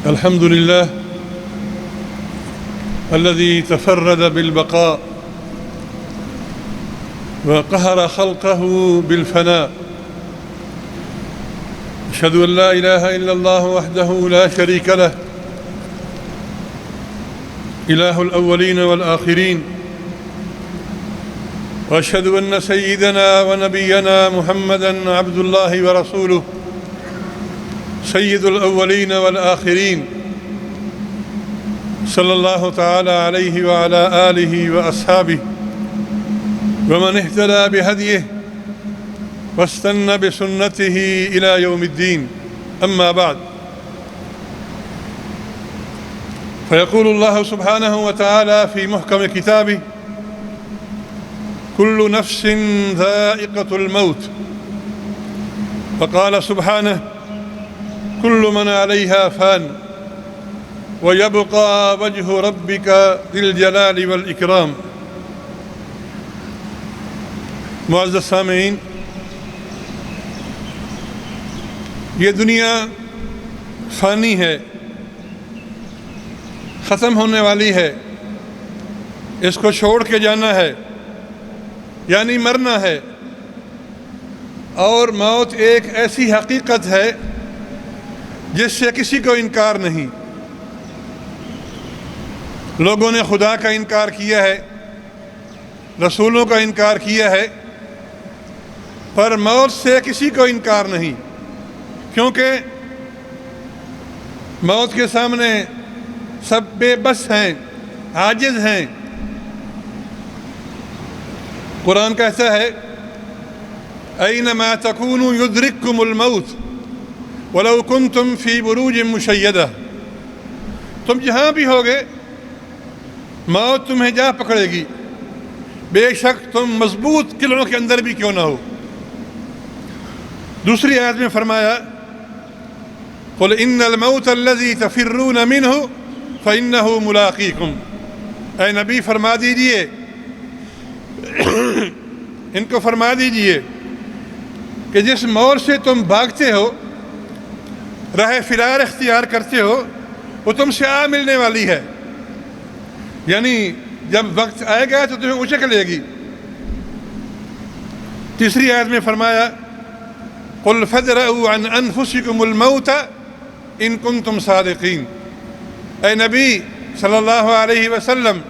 الحمد لله الذي تفرد بالبقاء وقهر خلقه بالفناء. أشهد أن لا إله إلا الله وحده لا شريك له إله الأولين والآخرين، وأشهد أن سيدنا ونبينا محمدًا عبد الله ورسوله سيد الأولين والآخرين، صلى الله تعالى عليه وعلى آله وأصحابه ومن اهتدى بهديه واستنى بسنته إلى يوم الدين. أما بعد، فيقول الله سبحانه وتعالى في محكم كتابه: كل نفس ذائقة الموت. وقال سبحانه: كل من عليها فان ويبقى وجه ربك ذي الجلال والإكرام. معزز سامعین، یہ دنیا فانی ہے، ختم ہونے والی ہے، اس کو چھوڑ کے جانا ہے، یعنی مرنا ہے. اور موت ایک ایسی حقیقت ہے جس سے کسی کو انکار نہیں. لوگوں نے خدا کا انکار کیا ہے، رسولوں کا انکار کیا ہے، پر موت سے کسی کو انکار نہیں، کیونکہ موت کے سامنے سب بے بس ہیں، عاجز ہیں. قرآن کہتا ہے: اینما تکونوا یدرککم الموت ولو کنتم فی بروج مشیدہ. تم جہاں بھی ہوگے موت تمہیں جا پکڑے گی، بے شک تم مضبوط قلعوں کے اندر بھی کیوں نہ ہو. دوسری آیت میں فرمایا: قل ان الموت الذی تفرون منہ فإنہ ملاقیکم. اے نبی فرما دیجئے، ان کو فرما دیجئے کہ جس موت سے تم بھاگتے ہو، راہ فرار اختیار کرتے ہو، وہ تم سے آ ملنے والی ہے. یعنی جب وقت آئے گا تو تمہیں اچک لے گی. تیسری آیت میں فرمایا: قل فادرؤوا عن انفسکم الموت ان کنتم صادقین. اے نبی صلی اللہ علیہ وسلم،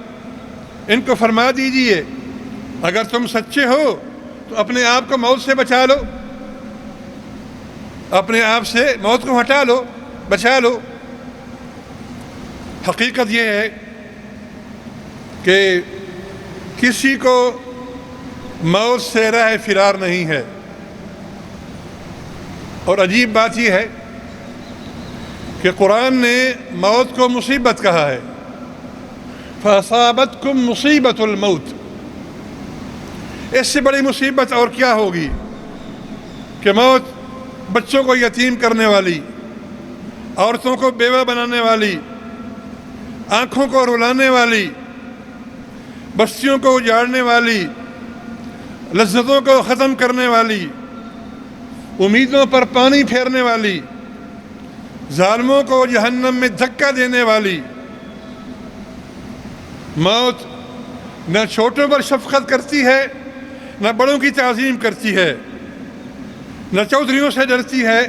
ان کو فرما دیجئے اگر تم سچے ہو تو اپنے آپ کو موت سے بچا لو، اپنے آپ سے موت کو ہٹا لو، بچا لو. حقیقت یہ ہے کہ کسی کو موت سے راہ فرار نہیں ہے. اور عجیب بات یہ ہے کہ قرآن نے موت کو مصیبت کہا ہے. فَأَصَابَتْكُمْ مُصِيبَةُ الْمَوْتِ. اس سے بڑی مصیبت اور کیا ہوگی کہ موت بچوں کو یتیم کرنے والی، عورتوں کو بیوہ بنانے والی، آنکھوں کو رلانے والی، بستیوں کو اجاڑنے والی، لذتوں کو ختم کرنے والی، امیدوں پر پانی پھیرنے والی، ظالموں کو جہنم میں دھکا دینے والی. موت نہ چھوٹوں پر شفقت کرتی ہے، نہ بڑوں کی تعظیم کرتی ہے، نہ چودھریوں سے ڈرتی ہے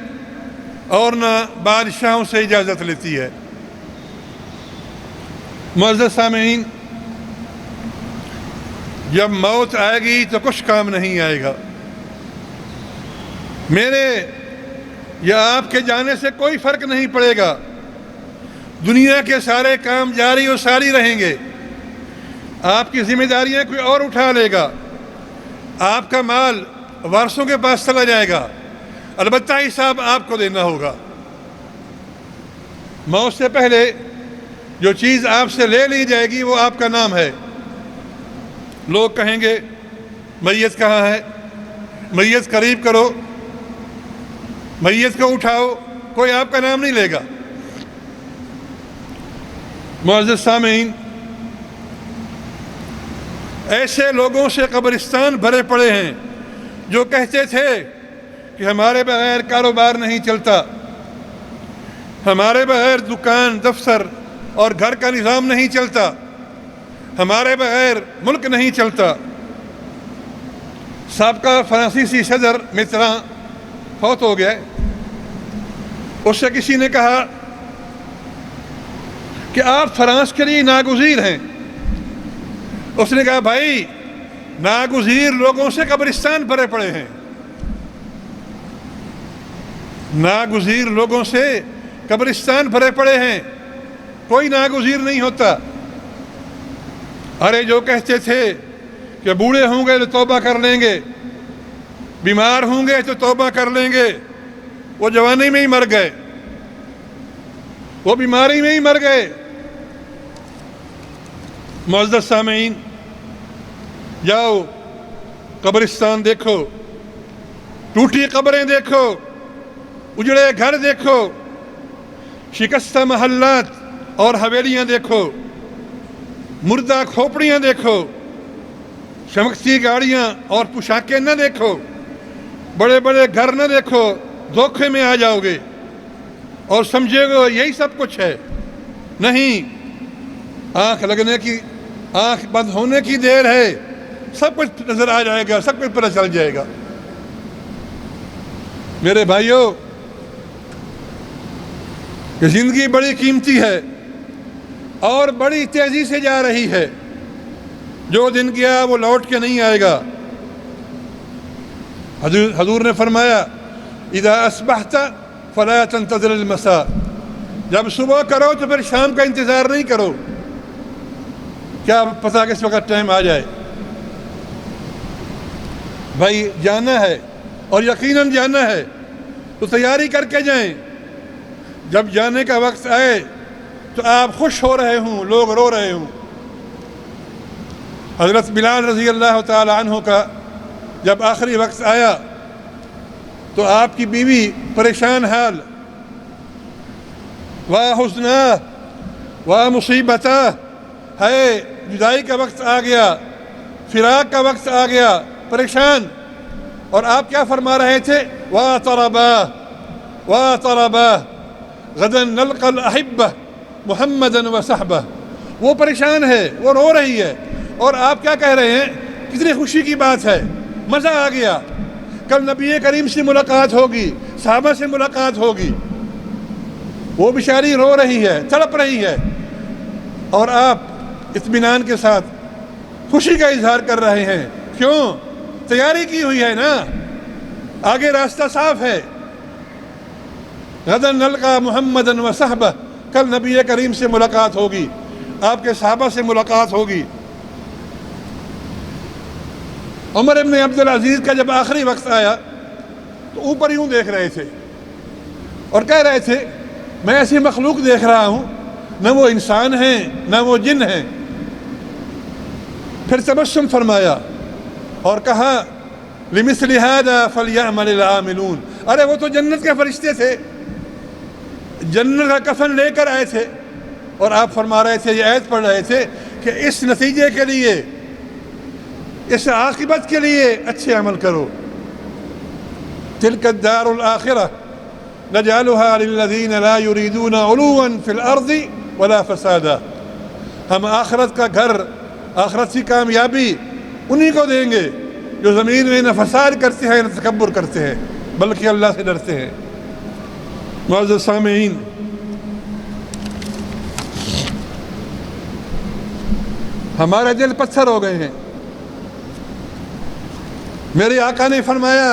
اور نہ بادشاہوں سے اجازت لیتی ہے. معزز سامعین، جب موت آئے گی تو کچھ کام نہیں آئے گا. میرے یا آپ کے جانے سے کوئی فرق نہیں پڑے گا. دنیا کے سارے کام جاری و ساری رہیں گے. آپ کی ذمہ داریاں کوئی اور اٹھا لے گا. آپ کا مال وارثوں کے پاس چلا جائے گا. البتہ حساب آپ کو دینا ہوگا. موت سے پہلے جو چیز آپ سے لے لی جائے گی وہ آپ کا نام ہے. لوگ کہیں گے میت کہاں ہے، میت قریب کرو، میت کو اٹھاؤ. کوئی آپ کا نام نہیں لے گا. معزز سامعین، ایسے لوگوں سے قبرستان بھرے پڑے ہیں جو کہتے تھے کہ ہمارے بغیر کاروبار نہیں چلتا، ہمارے بغیر دکان دفتر اور گھر کا نظام نہیں چلتا، ہمارے بغیر ملک نہیں چلتا۔ سابقہ فرانسیسی صدر متران فوت ہو گئے، اس سے کسی نے کہا کہ آپ فرانس کے لیے ناگزیر ہیں۔ اس نے کہا بھائی ناگزیر لوگوں سے قبرستان بھرے پڑے ہیں، ناگزیر لوگوں سے قبرستان بھرے پڑے ہیں، کوئی ناگزیر نہیں ہوتا۔ ارے جو کہتے تھے کہ بوڑھے ہوں گے تو توبہ کر لیں گے، بیمار ہوں گے تو توبہ کر لیں گے، وہ جوانی میں ہی مر گئے، وہ بیماری میں ہی مر گئے۔ معزز سامعین، جاؤ قبرستان دیکھو، ٹوٹی قبریں دیکھو، اجڑے گھر دیکھو، شکستہ محلات اور حویلیاں دیکھو، مردہ کھوپڑیاں دیکھو، چمکتی گاڑیاں اور پوشاکیں نہ دیکھو، بڑے بڑے گھر نہ دیکھو، دھوکے میں آ جاؤ گے اور سمجھے گا یہی سب کچھ ہے۔ نہیں، آنکھ لگنے کی، آنکھ بند ہونے کی دیر ہے، سب کچھ نظر آ جائے گا، سب کچھ پتہ چل جائے گا۔ میرے بھائیوں، یہ زندگی بڑی قیمتی ہے اور بڑی تیزی سے جا رہی ہے، جو دن گیا وہ لوٹ کے نہیں آئے گا۔ حضور نے فرمایا اذا اصبحت فلا تنتظر المساء، جب صبح کرو تو پھر شام کا انتظار نہیں کرو، کیا پتہ کس وقت ٹائم آ جائے۔ بھائی جانا ہے اور یقیناً جانا ہے تو تیاری کر کے جائیں، جب جانے کا وقت آئے تو آپ خوش ہو رہے ہوں، لوگ رو رہے ہوں۔ حضرت بلال رضی اللہ تعالی عنہ کا جب آخری وقت آیا تو آپ کی بیوی پریشان حال، واہ حزنہ واہ مصیبتہ، ہے جدائی کا وقت آ گیا، فراق کا وقت آ گیا، پریشان۔ اور آپ کیا فرما رہے تھے؟ واہ طربا واہ طربا غدا نلقى الأحبة محمدا وصحبہ۔ وہ پریشان ہے، وہ رو رہی ہے، اور آپ کیا کہہ رہے ہیں؟ کتنی خوشی کی بات ہے، مزہ آ گیا، کل نبی کریم سے ملاقات ہوگی، صحابہ سے ملاقات ہوگی۔ وہ بیچاری رو رہی ہے، تڑپ رہی ہے، اور آپ اطمینان کے ساتھ خوشی کا اظہار کر رہے ہیں۔ کیوں؟ تیاری کی ہوئی ہے نا، آگے راستہ صاف ہے۔ غدا نلقى محمدا وصحبہ، کل نبی کریم سے ملاقات ہوگی، آپ کے صحابہ سے ملاقات ہوگی۔ عمر ابن عبدالعزیز کا جب آخری وقت آیا تو اوپر یوں دیکھ رہے تھے اور کہہ رہے تھے میں ایسی مخلوق دیکھ رہا ہوں، نہ وہ انسان ہیں نہ وہ جن ہیں۔ پھر تبسم فرمایا اور کہا لمثل هذا فليعمل العاملون، ارے وہ تو جنت کے فرشتے تھے، جنت کا کفن لے کر آئے تھے، اور آپ فرما رہے تھے، یہ آیت پڑھ رہے تھے کہ اس نتیجے کے لیے، اس عاقبت کے لیے اچھے عمل کرو۔ تلك الدار الآخرة نجعلها للذين لا يريدون علوا في الأرض ولا فسادا، ہم آخرت کا گھر، آخرت کی کامیابی انہی کو دیں گے جو زمین میں نہ فساد کرتے ہیں نہ تکبر کرتے ہیں بلکہ اللہ سے ڈرتے ہیں۔ معزز سامعین، ہمارے دل پتھر ہو گئے ہیں۔ میرے آقا نے فرمایا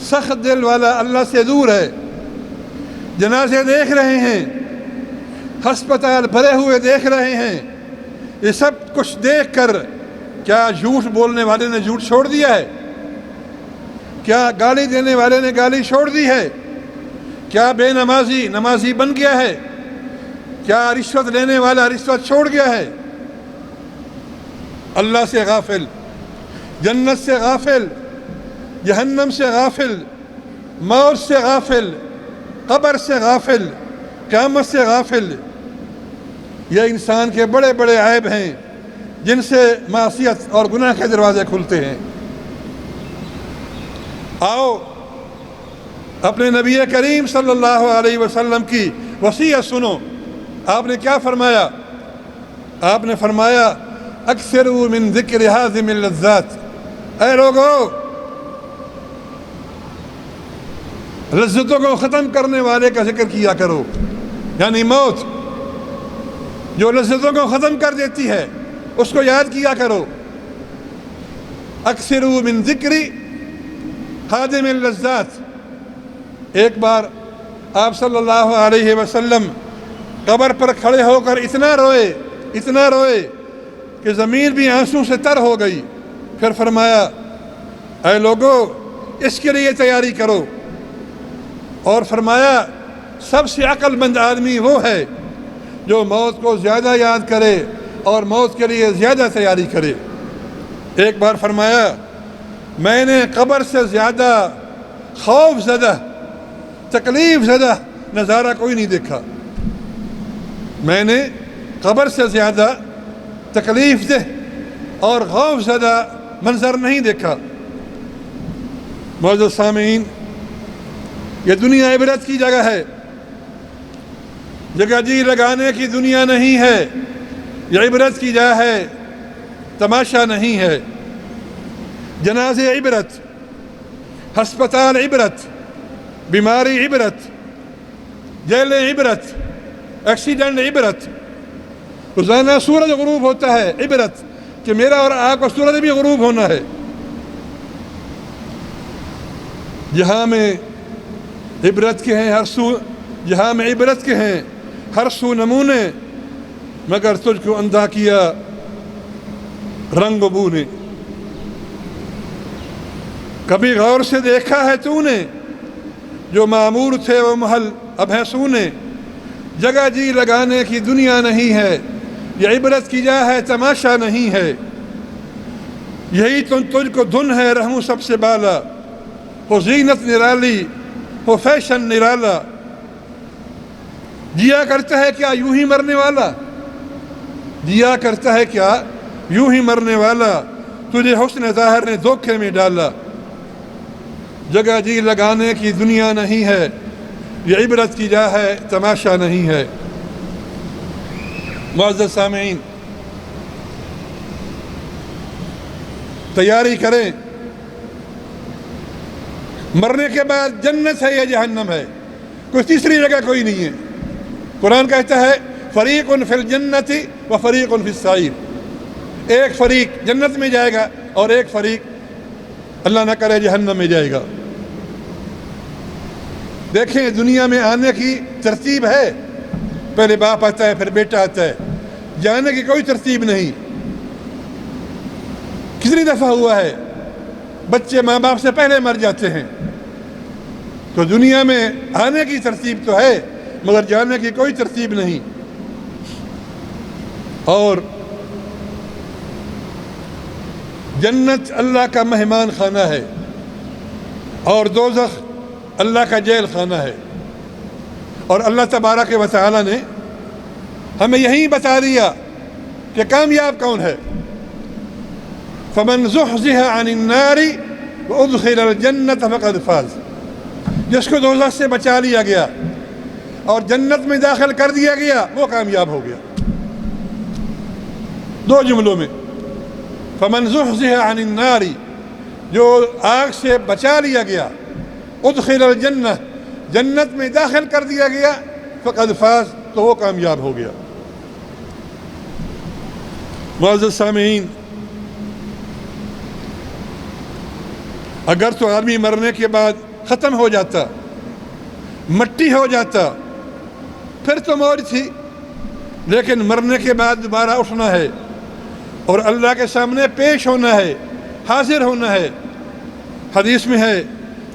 سخت دل والا اللہ سے دور ہے۔ جنازے دیکھ رہے ہیں، ہسپتال بھرے ہوئے دیکھ رہے ہیں، یہ سب کچھ دیکھ کر کیا جھوٹ بولنے والے نے جھوٹ چھوڑ دیا ہے؟ کیا گالی دینے والے نے گالی چھوڑ دی ہے؟ کیا بے نمازی نمازی بن گیا ہے؟ کیا رشوت لینے والا رشوت چھوڑ گیا ہے؟ اللہ سے غافل، جنت سے غافل، جہنم سے غافل، موت سے غافل، قبر سے غافل، قیامت سے غافل، یہ انسان کے بڑے بڑے عیب ہیں جن سے معصیت اور گناہ کے دروازے کھلتے ہیں۔ آؤ اپنے نبی کریم صلی اللہ علیہ وسلم کی وصیت سنو. آپ نے کیا فرمایا؟ آپ نے فرمایا اکثروا من ذکر ہاضم اللذات. اے لوگو، لذتوں کو ختم کرنے والے کا ذکر کیا کرو، یعنی موت جو لذتوں کو ختم کر دیتی ہے اس کو یاد کیا کرو. اکثروا من ذکر ہاضم اللذات. ایک بار آپ صلی اللہ علیہ وسلم قبر پر کھڑے ہو کر اتنا روئے کہ زمین بھی آنسوں سے تر ہو گئی. پھر فرمایا اے لوگو، اس کے لیے تیاری کرو. اور فرمایا سب سے عقل مند آدمی وہ ہے جو موت کو زیادہ یاد کرے اور موت کے لیے زیادہ تیاری کرے. ایک بار فرمایا میں نے قبر سے زیادہ خوف زدہ، تکلیف زدہ نظارہ کوئی نہیں دیکھا. میں نے قبر سے زیادہ تکلیف دہ اور خوف زدہ منظر نہیں دیکھا. معزز سامعین، یہ دنیا عبرت کی جگہ ہے، جگہ جی لگانے کی دنیا نہیں ہے. یہ عبرت کی جگہ ہے، تماشا نہیں ہے. جنازے عبرت، ہسپتال عبرت، بیماری عبرت، جیلیں عبرت، ایکسیڈنٹ عبرت. روزانہ سورج غروب ہوتا ہے، عبرت کہ میرا اور آپ کا سورج بھی غروب ہونا ہے. جہاں میں عبرت کے ہیں جہاں میں عبرت کے ہیں ہر سو نمونے، مگر تجھ کو اندھا کیا رنگ و بو نے. کبھی غور سے دیکھا ہے تو نے، جو معمور تھے وہ محل اب ہیں سونے. جگہ جی لگانے کی دنیا نہیں ہے، یہ عبرت کی جا ہے، تماشا نہیں ہے. یہی تجھ کو دھن ہے رہوں سب سے بالا، ہو زینت نرالی ہو فیشن نرالا. جیا کرتا ہے کیا یوں ہی مرنے والا، جیا کرتا ہے کیا یوں ہی مرنے والا. تجھے حسن ظاہر نے دھوکے میں ڈالا. جگہ جی لگانے کی دنیا نہیں ہے، یہ عبرت کی جا ہے، تماشا نہیں ہے. معزز سامعین، تیاری کریں. مرنے کے بعد جنت ہے یا جہنم ہے، کوئی تیسری جگہ کوئی نہیں ہے. قرآن کہتا ہے فریق فی الجنت و فریق فی السعیر. ایک فریق جنت میں جائے گا اور ایک فریق اللہ نہ کرے جہنم میں جائے گا. دیکھیں دنیا میں آنے کی ترتیب ہے، پہلے باپ آتا ہے پھر بیٹا آتا ہے. جانے کی کوئی ترتیب نہیں. کتنی دفعہ ہوا ہے بچے ماں باپ سے پہلے مر جاتے ہیں. تو دنیا میں آنے کی ترتیب تو ہے مگر جانے کی کوئی ترتیب نہیں. اور جنت اللہ کا مہمان خانہ ہے اور دوزخ اللہ کا جیل خانہ ہے. اور اللہ تبارک و تعالی نے ہمیں یہی بتا دیا کہ کامیاب کون ہے. فمن زحزح عن النار وادخل الجنة فقد فاز. جس کو دوزخ سے بچا لیا گیا اور جنت میں داخل کر دیا گیا وہ کامیاب ہو گیا. دو جملوں میں، فمن زحزح عن النار، جو آگ سے بچا لیا گیا، ادخل الجنہ، جنت میں داخل کر دیا گیا، فقد فاز، تو وہ کامیاب ہو گیا. معزز سامعین، اگر تو آدمی مرنے کے بعد ختم ہو جاتا، مٹی ہو جاتا، پھر تو موت تھی. لیکن مرنے کے بعد دوبارہ اٹھنا ہے اور اللہ کے سامنے پیش ہونا ہے، حاضر ہونا ہے. حدیث میں ہے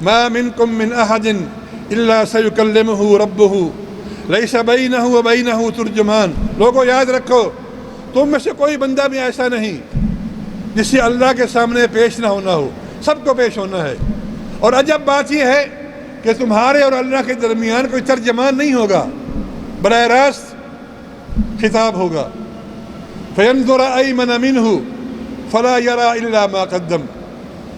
ما منکم من احد الا سیکلمہ ربہ لیس بینہ وبینہ ترجمان. لوگوں یاد رکھو، تم میں سے کوئی بندہ بھی ایسا نہیں جس سے اللہ کے سامنے پیش نہ ہونا ہو. سب کو پیش ہونا ہے. اور عجب بات یہ ہے کہ تمہارے اور اللہ کے درمیان کوئی ترجمان نہیں ہوگا، براہ راست خطاب ہوگا. فینظر ایمن منہ فلا یری الا ما قدم.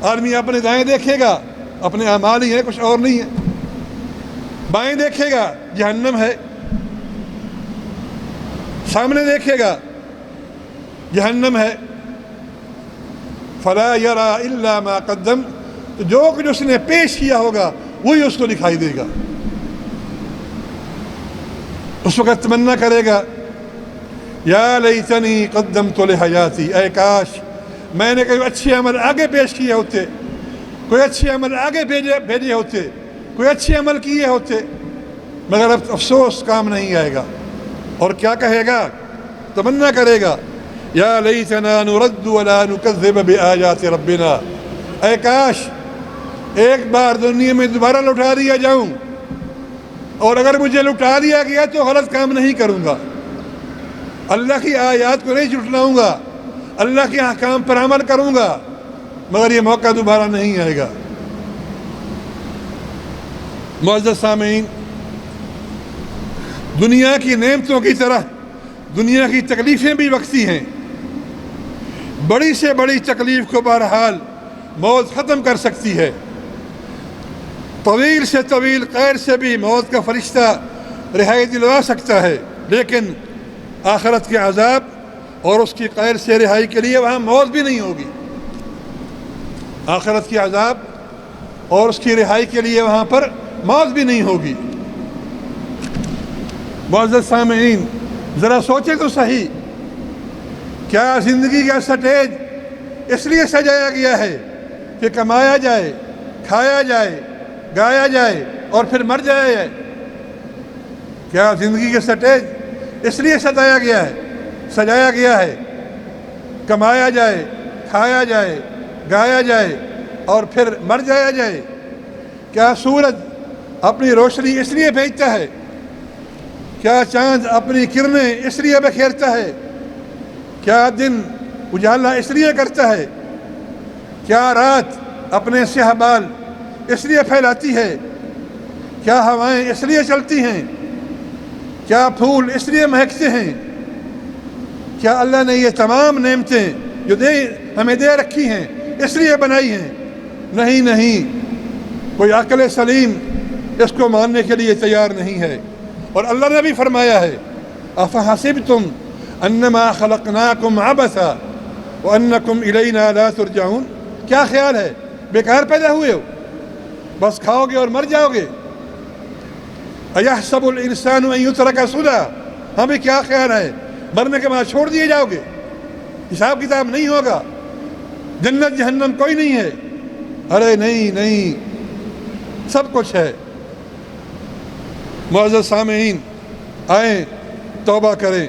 آدمی اپنے دائیں دیکھے گا، اپنے اعمال ہی ہیں، کچھ اور نہیں ہے. بائیں دیکھے گا جہنم ہے، سامنے دیکھے گا جہنم ہے. فلا یرا الا ما قدم، تو جو کچھ اس نے پیش کیا ہوگا وہی اس کو دکھائی دے گا. اس وقت تمنا کرے گا یا لیتنی قدمت لحیاتی، اے کاش میں نے کوئی اچھے عمل آگے پیش کیے ہوتے، کوئی اچھے عمل آگے بھیجے ہوتے، کوئی اچھے عمل کیے ہوتے. مگر اب افسوس کام نہیں آئے گا. اور کیا کہے گا؟ تمنا کرے گا یا لیتنا نرد ولا نکذب بآیات ربنا، اے کاش ایک بار دنیا میں دوبارہ لوٹا دیا جاؤں، اور اگر مجھے لوٹا دیا گیا تو غلط کام نہیں کروں گا، اللہ کی آیات کو نہیں جھٹلاؤں گا، اللہ کے احکام پر عمل کروں گا. مگر یہ موقع دوبارہ نہیں آئے گا. معزز سامعین، دنیا کی نعمتوں کی طرح دنیا کی تکلیفیں بھی وقتی ہیں. بڑی سے بڑی تکلیف کو بہرحال موت ختم کر سکتی ہے. طویل سے طویل قید سے بھی موت کا فرشتہ رہائی دلوا سکتا ہے، لیکن آخرت کے عذاب اور اس کی قید سے رہائی کے لیے وہاں موت بھی نہیں ہوگی. آخرت کے عذاب اور اس کی رہائی کے لیے وہاں پر موت بھی نہیں ہوگی. معزز سامعین، ذرا سوچیں تو صحیح، کیا زندگی کا سٹیج اس لیے سجایا گیا ہے کہ کمایا جائے، کھایا جائے، گایا جائے اور پھر مر جایا جائے؟ کیا زندگی کا سٹیج اس لیے سجایا گیا ہے کمایا جائے، کھایا جائے، گایا جائے اور پھر مر جایا جائے؟ کیا سورج اپنی روشنی اس لیے بھیجتا ہے؟ کیا چاند اپنی کرنیں اس لیے بکھیرتا ہے؟ کیا دن اجالا اس لیے کرتا ہے؟ کیا رات اپنے سیاہ بال اس لیے پھیلاتی ہے؟ کیا ہوائیں اس لیے چلتی ہیں؟ کیا پھول اس لیے مہکتے ہیں؟ کیا اللہ نے یہ تمام نعمتیں جو ہمیں دے رکھی ہیں اس لیے بنائی ہیں؟ نہیں، کوئی عقل سلیم اس کو ماننے کے لیے تیار نہیں ہے. اور اللہ نے بھی فرمایا ہے افحسبتم انما خلقناکم عبثا وانکم الینا لا ترجعون، کیا خیال ہے بیکار پیدا ہوئے ہو، بس کھاؤ گے اور مر جاؤ گے؟ ایحسب الانسان ان یترک سدی، ہمیں کیا خیال ہے مرنے کے بعد چھوڑ دیے جاؤ گے؟ حساب کتاب نہیں ہوگا، جنت جہنم کوئی نہیں ہے. ارے نہیں، سب کچھ ہے. معزز سامعین، آئیں توبہ کریں،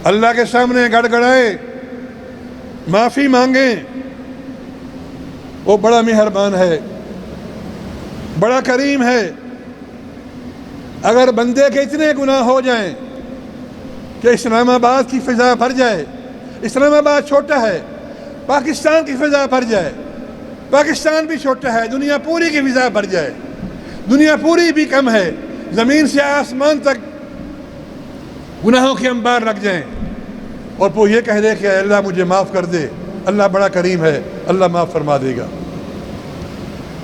اللہ کے سامنے گڑ گڑائیں، معافی مانگیں. وہ بڑا مہربان ہے، بڑا کریم ہے. اگر بندے کے اتنے گناہ ہو جائیں کہ اسلام آباد کی فضا بھر جائے، اسلام آباد چھوٹا ہے، پاکستان کی فضا بھر جائے، پاکستان بھی چھوٹا ہے، دنیا پوری کی فضا بھر جائے، دنیا پوری بھی کم ہے، زمین سے آسمان تک گناہوں کے انبار لگ جائیں، اور وہ یہ کہہ دے کہ اللہ مجھے معاف کر دے، اللہ بڑا کریم ہے، اللہ معاف فرما دے گا.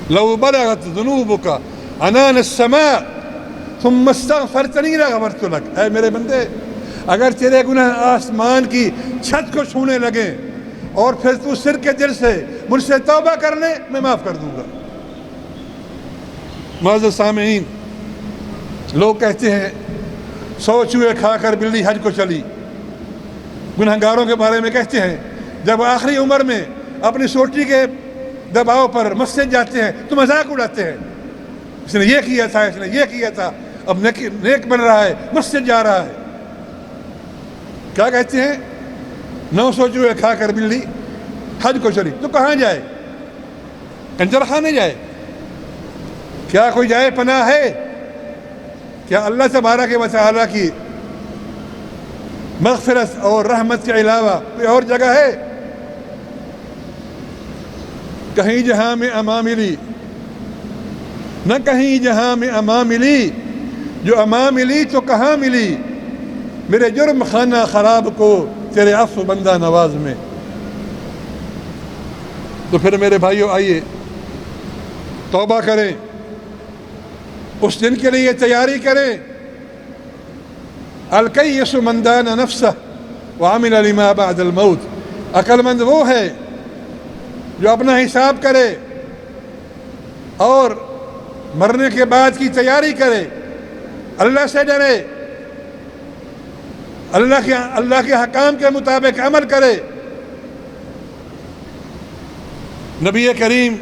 لو بلغت ذنوبک عنان السماء ثم استغفرتنی لغفرت لک، اے میرے بندے اگر تیرے گناہ آسمان کی چھت کو چھونے لگیں اور پھر تو سر کے دل سے مجھ سے توبہ کر لے، میں معاف کر دوں گا. معزز سامعین، لوگ کہتے ہیں 100 چوہے کھا کر بلی حج کو چلی. گنہگاروں کے بارے میں کہتے ہیں جب آخری عمر میں اپنی سوٹی کے دباؤ پر مسجد جاتے ہیں تو مذاق اڑاتے ہیں، اس نے یہ کیا تھا، اس نے یہ کیا تھا، اب نیک بن رہا ہے، مسجد جا رہا ہے. کیا کہتے ہیں 900 چوہے کھا کر بلی حج کو چلی. تو کہاں جائے؟ کنجر خانے جائے؟ کیا کوئی جائے پناہ ہے؟ کیا اللہ تبارک و تعالیٰ کی مغفرت اور رحمت کے علاوہ کوئی اور جگہ ہے؟ کہیں جہاں میں امان ملی، نہ کہیں جہاں میں امان ملی، جو امان ملی تو کہاں ملی، میرے جرم خانہ خراب کو تیرے عفو بندہ نواز میں. تو پھر میرے بھائیو آئیے توبہ کریں، اس دن کے لیے تیاری کریں۔ الکیس من دان نفسہ وعمل لما بعد الموت، عقل مند وہ ہے جو اپنا حساب کرے اور مرنے کے بعد کی تیاری کرے، اللہ سے ڈرے، اللہ کے حکام کے مطابق عمل کرے۔ نبی کریم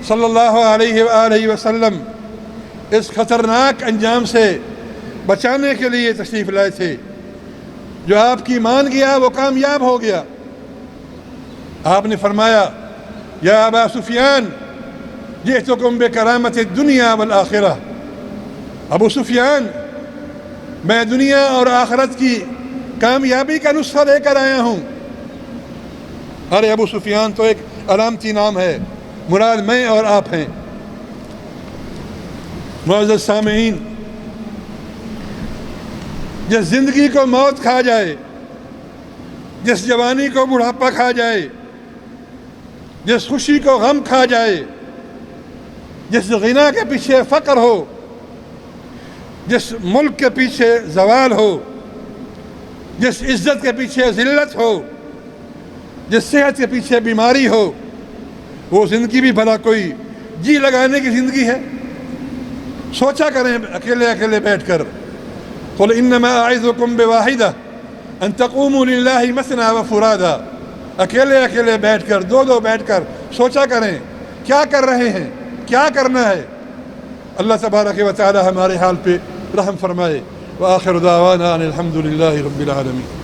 صلی اللہ علیہ وآلہ وسلم اس خطرناک انجام سے بچانے کے لیے تشریف لائے تھے۔ جو آپ کی مان گیا وہ کامیاب ہو گیا۔ آپ نے فرمایا یا ابا سفیان جئتکم بکرامت الدنیا والآخرہ، ابو سفیان میں دنیا اور آخرت کی کامیابی کا نسخہ لے کر آیا ہوں۔ ارے ابو سفیان تو ایک علامتی نام ہے، مراد میں اور آپ ہیں۔ معزز سامعین، جس زندگی کو موت کھا جائے، جس جوانی کو بڑھاپا کھا جائے، جس خوشی کو غم کھا جائے، جس غنا کے پیچھے فقر ہو، جس ملک کے پیچھے زوال ہو، جس عزت کے پیچھے ذلت ہو، جس صحت کے پیچھے بیماری ہو، وہ زندگی بھی بھلا کوئی جی لگانے کی زندگی ہے؟ سوچا کریں اکیلے اکیلے بیٹھ کر۔ قل انما اعظکم بواحدہ ان تقوموا للہ مثنی وفرادا، اکیلے اکیلے بیٹھ کر، دو بیٹھ کر سوچا کریں کیا کر رہے ہیں، کیا کرنا ہے۔ اللہ تبارک و تعالی ہمارے حال پہ رحم فرمائے۔ وآخر دعوانا ان الحمد للہ رب العالمین۔